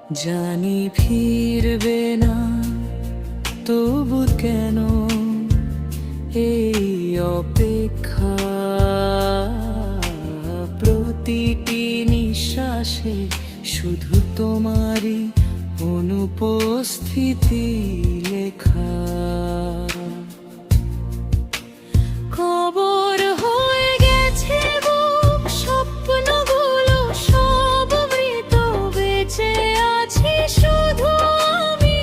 জানি ফিরবে না, তবু কেন এই অপেক্ষা? প্রতিটি নিঃশ্বাসে শুধু তোমারই অনুপস্থিতি লেখা। খবর হয়ে গেছে বুক, স্বপ্নগুলো সব মৃত, বেঁচে আছি শুধু আমি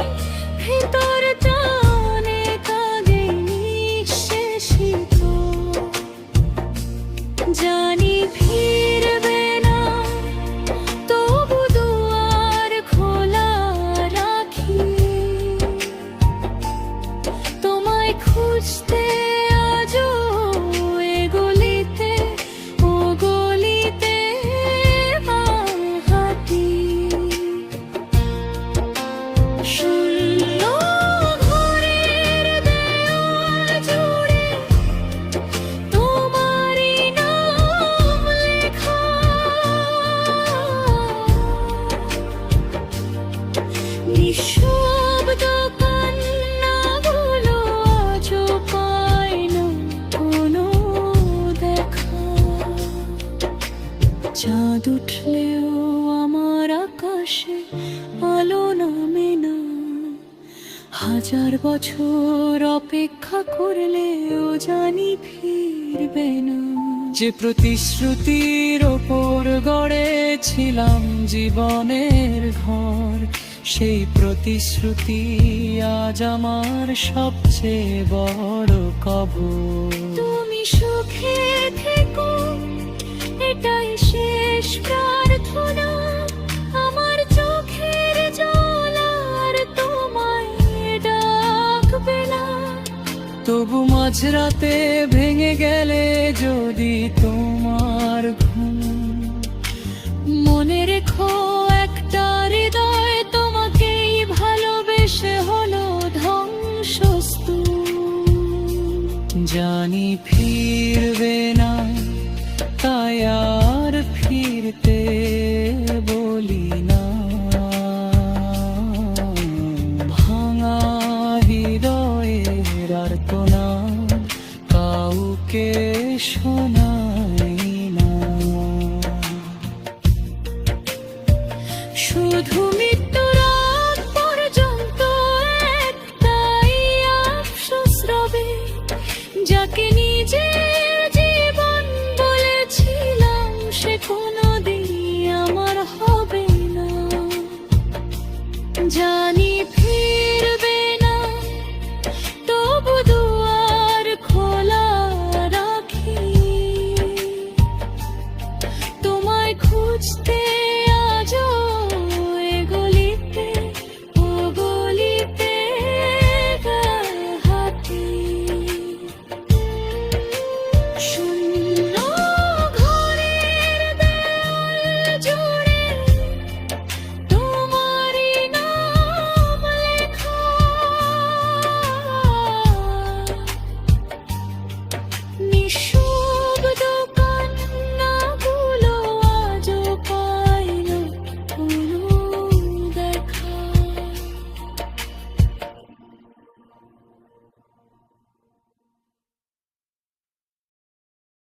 ভেতর টানে কাগে নিঃশেষিত। জানি ফিরবে না, তবু দুয়ার খোলা রাখি তোমায় খুঁজতে। নিঃশব্দ কান্নাগুলো আজও পায় না কোনো দেখা। চাঁদ উঠলেও আমার আকাশে আলো নামে না, হাজার বছর অপেক্ষা করলেও জানি ফিরবে না। যে প্রতিশ্রুতির ওপর গড়েছিলাম জীবনের ঘর, সেই প্রতিশ্রুতি আজ আমার সবচেয়ে বড় কবর। তুমি সুখে থেকো, এটাই শেষ প্রার্থনা। আমার চোখের জল আর তোমায় ডাকবে না। তবু মাঝরাতে ভেঙে গেলে যদি তোমার ঘুম, মনে রেখো একটা হৃদয় তোমাকেই ভালোবেসে হলো ধ্বংসস্তূপ। জানি ফিরবে না, তাই আর ফিরতে বলি না। ভাঙা হৃদয়ের আর্তনাদ কাউকে শোনাই না। শুধু মৃত্যুর আগ পর্যন্ত একটাই আফসোস রবে, যাকে নিজের জীবন বলেছিলাম সে কোনোদিন আমার হবে না। জানি